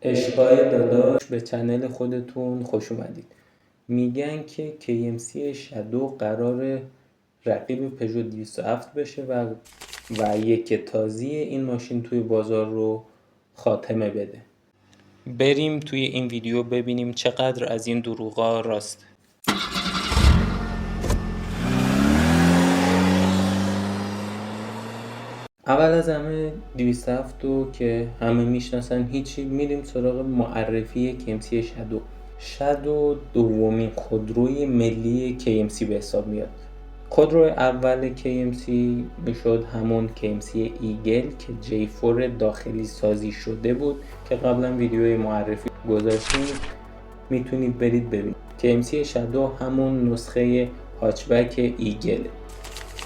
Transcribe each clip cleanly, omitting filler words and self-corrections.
عشقای داداش به چنل خودتون خوش اومدید. میگن که KMC شادو قرار رقیب پژو 207 بشه و یک تازی این ماشین توی بازار رو خاتمه بده. بریم توی این ویدیو ببینیم چقدر از این دروغا راسته. اول از همه 207 رو که همه میشناسن هیچی، میریم سراغ معرفی KMC شادو. شادو دومین خودروی ملی KMC به حساب میاد. خودرو اول KMC میشد همون KMC ایگل که J4 داخلی سازی شده بود که قبلا ویدیوی معرفی گذاشتیم، میتونید برید ببینید. KMC شادو همون نسخه هاچبک ایگل،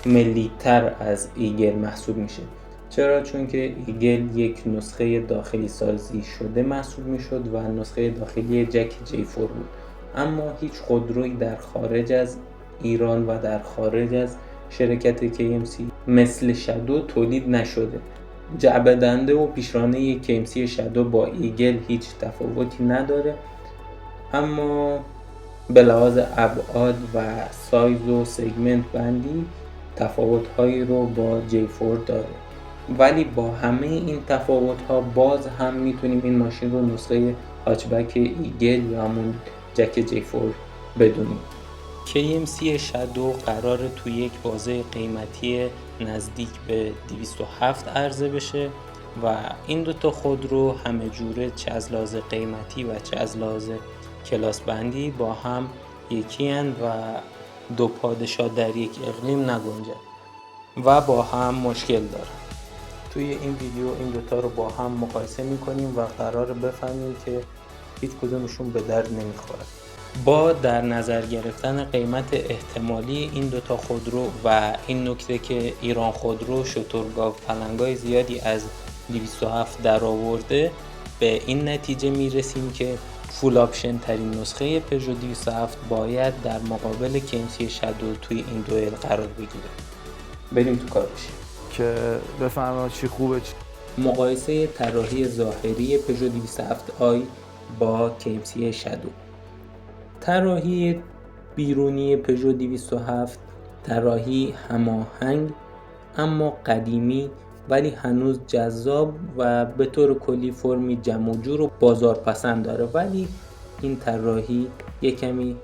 ملی تر از ایگل محسوب میشه. چرا؟ چون که ایگل یک نسخه داخلی سازی شده محسوب میشد و نسخه داخلی جک J4 بود، اما هیچ خودرویی در خارج از ایران و در خارج از شرکت KMC مثل شادو تولید نشده. جعبه دنده و پیشرانه KMC شادو با ایگل هیچ تفاوتی نداره، اما به لحاظ ابعاد و سایز و سگمنت بندی تفاوت‌هایی رو با J4 داره، ولی با همه این تفاوت‌ها باز هم میتونیم این ماشین رو نسخه هاچبک ایگل یا همون جک J4 بدونیم. KMC شادو قراره توی یک بازه قیمتی نزدیک به 207 عرضه بشه و این دوتا خودرو همه جوره چه از لحاظ قیمتی و چه از لحاظ کلاس بندی با هم یکی هن و دو پادشاه در یک اقلیم نگنجد و با هم مشکل دارن. توی این ویدیو این دوتا رو با هم مقایسه میکنیم و قراره بفهمیم که هیچ کدومشون به درد نمیخوره. با در نظر گرفتن قیمت احتمالی این دوتا خودرو و این نکته که ایران خودرو شترگاو پلنگای زیادی از 207 در آورده، به این نتیجه میرسیم که فول آپشن ترین نسخه پژو 207 باید در مقابل KMC شادو توی این دوئل قرار بگیره. بریم تو کار بشیم که بفهمم چی خوبه چی. مقایسه طراحی ظاهری پژو 207 آی با KMC شادو. طراحی بیرونی پژو 207 طراحی هماهنگ اما قدیمی ولی هنوز جذاب و به طور کلی فرمی جمع و جور و بازارپسند داره، ولی این طراحی یکمی،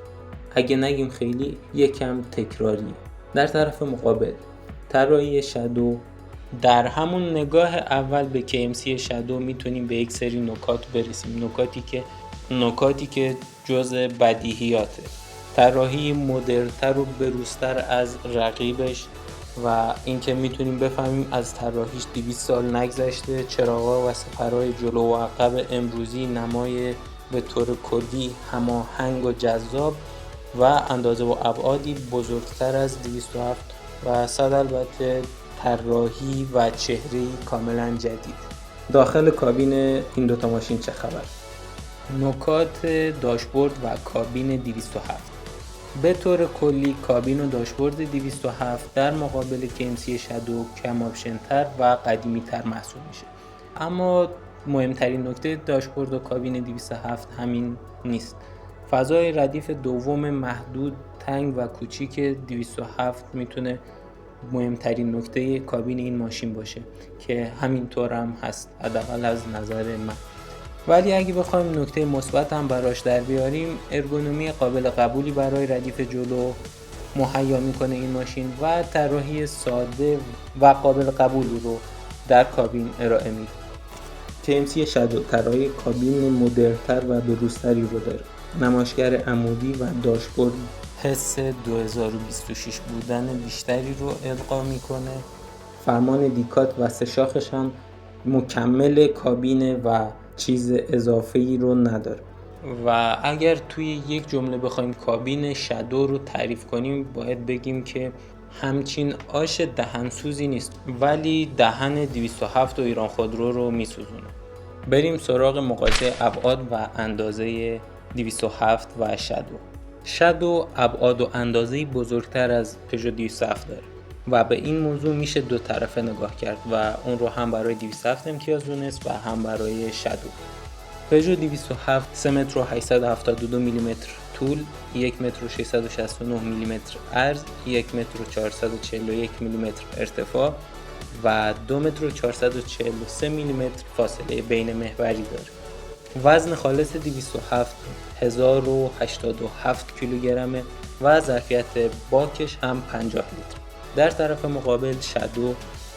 اگه نگیم خیلی، یکم تکراریه. در طرف مقابل طراحی شادو، در همون نگاه اول به KMC شادو میتونیم به یک سری نکات برسیم، نکاتی که جز بدیهیاته. طراحی مدرن‌تر و بروزتر از رقیبش و اینکه میتونیم بفهمیم از طراحیش 200 سال نگذشته. چراغا و سپرهای جلو و عقب امروزی نمای به طور کلی هماهنگ و جذاب و اندازه و ابعادی بزرگتر از 207 و صد البته طراحی و چهره‌ای کاملا جدید. داخل کابین این دوتا ماشین چه خبر؟ نکات داشبورد و کابین 207. به طور کلی کابین و داشبورد 207 در مقابل KMC شادو کم آپشن تر و قدیمی تر محسوب میشه، اما مهمترین نکته داشبورد و کابین 207 همین نیست. فضای ردیف دوم محدود، تنگ و کوچیک 207 میتونه مهمترین نکته کابین این ماشین باشه که همینطور هم هست، حداقل از نظر من. ولی اگه بخوایم نکته مثبت هم براش در بیاریم، ارگونومی قابل قبولی برای ردیف جلو مهیا میکنه این ماشین و طراحی ساده و قابل قبولی رو در کابین ارائه میده. KMC شادو طراحی کابین مدرن‌تر و بروزتری رو داره. نمایشگر عمودی و داشبورد حس 2026 بودن بیشتری رو القا میکنه. فرمان دیکات و سه شاخش هم مکمل کابینه و چیز اضافه‌ای رو نداره. و اگر توی یک جمله بخوایم کابین شادو رو تعریف کنیم، باید بگیم که همچین آش دهنسوزی نیست، ولی دهن 207 و ایران خودرو رو میسوزونه. بریم سراغ مقایسه ابعاد و اندازه 207 و شادو. شادو ابعاد و اندازه‌ای بزرگتر از پژو 207 داره و به این موضوع میشه دو طرفه نگاه کرد و اون رو هم برای 207 امتیاز دونست و هم برای شادو. پژو 207 3 متر و 872 میلیمتر طول، 1 متر و 669 میلیمتر عرض، 1 متر و 441 میلیمتر ارتفاع و 2 متر و 443 میلیمتر فاصله بین محوری داره. وزن خالص 207 1087 کیلوگرمه و ظرفیت باکش هم 50 لیتر. در طرف مقابل شادو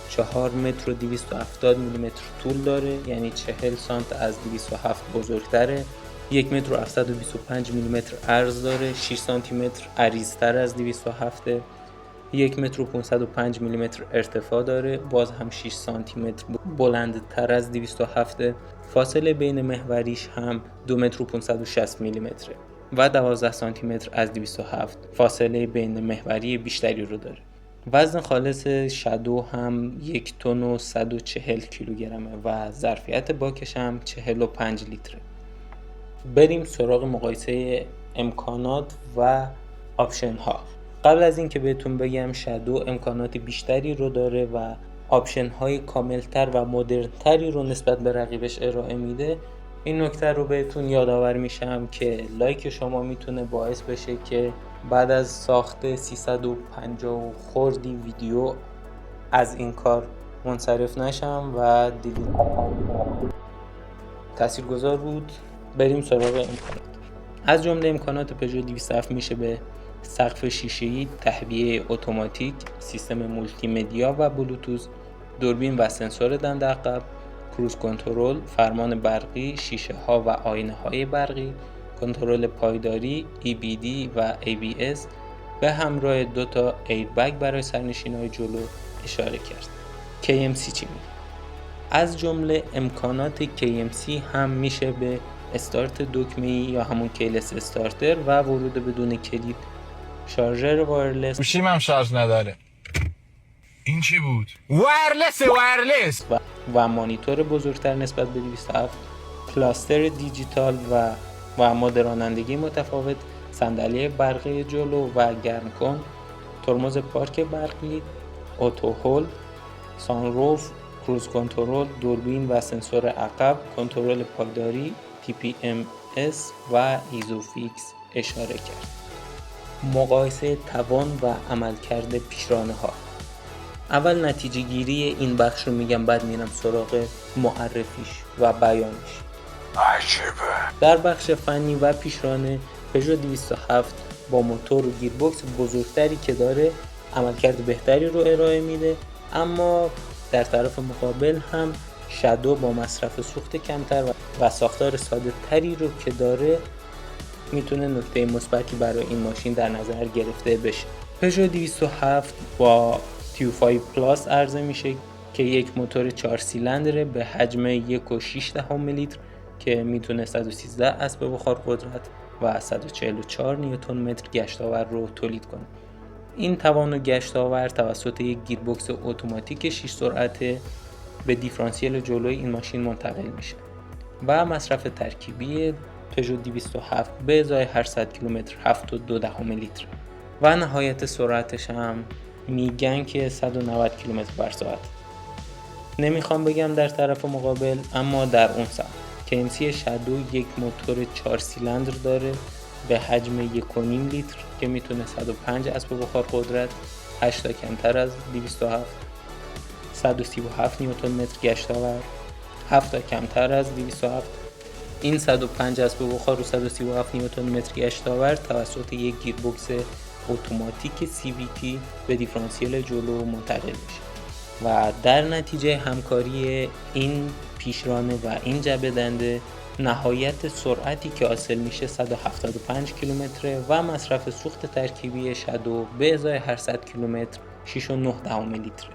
4 متر و 270 میلیمتر طول داره، یعنی 40 سانت از 207 بزرگتره. 1 متر و 725 میلیمتر عرض داره، 6 سانتی متر عریض‌تر از 207. 1 متر و 505 میلیمتر ارتفاع داره، باز هم 6 سانتی متر بلندتر از 207. فاصله بین محوریش هم 2 متر و 560 میلیمتره و 12 سانتی متر از 207 فاصله بین محوری بیشتری رو داره. وزن خالص شادو هم 1 تن و 140 کیلوگرمه و ظرفیت باکش هم 45 لیتره. بریم سراغ مقایسه امکانات و آپشن ها. قبل از اینکه بهتون بگم شادو امکانات بیشتری رو داره و آپشن های کاملتر و مدرن تری رو نسبت به رقیبش ارائه میده، این نکته رو بهتون یادآور میشم که لایک شما میتونه باعث بشه که بعد از ساخت 350 خوردی ویدیو از این کار منصرف نشم و دیدید تاثیرگذار بود. بریم سراغ امکانات. از جمله امکانات پژو 207 میشه به سقف شیشه‌ای، تهویه اتوماتیک، سیستم مولتی مدیا و بلوتوث، دوربین و سنسور دنده عقب، کروز کنترل، فرمان برقی، شیشه ها و آینه های برقی، کنترل پایداری، EBD و ABS به همراه 2 تا ایربگ برای سرنشینای جلو اشاره کرد. KMC چی میگه؟ از جمله امکانات KMC هم میشه به استارت دکمه‌ای یا همون کیلس استارتر و ورود بدون کلید، شارژر وایرلس، گوشیم هم شارژ نداره. این چی بود؟ وایرلس و مانیتور بزرگتر نسبت به 207، کلاستر دیجیتال و مد رانندگی متفاوت، صندلی برقی جلو و گرم کن، ترمز پارک برقی، اوتو هولد، سانروف، کروز کنترل، دوربین و سنسور عقب، کنترل پایداری، TPMS و ایزوفیکس اشاره کرد. مقایسه توان و عملکرد پیشرانه ها. اول نتیجه گیری این بخش رو میگم، بعد میرم سراغ معرفیش و بیانش. در بخش فنی و پیشرانه، پژو 207 با موتور و گیربکس بزرگتری که داره عملکرد بهتری رو ارائه میده، اما در طرف مقابل هم شادو با مصرف سوخت کمتر و ساختار ساده تری رو که داره میتونه نکته مثبتی برای این ماشین در نظر گرفته بشه. پژو 207 با TU5 پلاس عرضه میشه که یک موتور 4 سیلندره به حجم 1.6 لیتر که میتونه 113 اسب بخار قدرت و 144 نیوتن متر گشتاور رو تولید کنه. این توان گشتاور توسط یک گیربکس اتوماتیک 6 سرعته به دیفرانسیل جلوی این ماشین منتقل میشه و مصرف ترکیبی پژو 207 به ازای هر 100 کیلومتر 7.2 لیتر و نهایت سرعتش هم میگن که 190 کیلومتر بر ساعت. نمیخوام بگم در طرف مقابل، اما در اون سمت KMC شادو یک موتور 4 سیلندر داره به حجم 1.5 لیتر که میتونه 105 اسب بخار قدرت، 8 تا کمتر از 207، 137 نیوتن متر گشتاور، 7 تا کمتر از 207. این 105 اسب بخار و 137 نیوتن متر گشتاور توسط یک گیربکس اتوماتیک CVT به دیفرانسیل جلو منتقل میشه و در نتیجه همکاری این پیشرانه و این جبه دنده نهایت سرعتی که حاصل میشه 175 کیلومتر و مصرف سوخت ترکیبی شادو به ازای هر 100 کیلومتر 6.9 لیتر.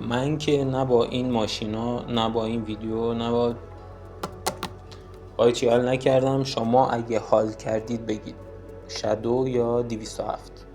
من که نه با این ماشینا، نه با این ویدیو، نه با هیچی حال نکردم. شما اگه حال کردید بگید شادو یا 207.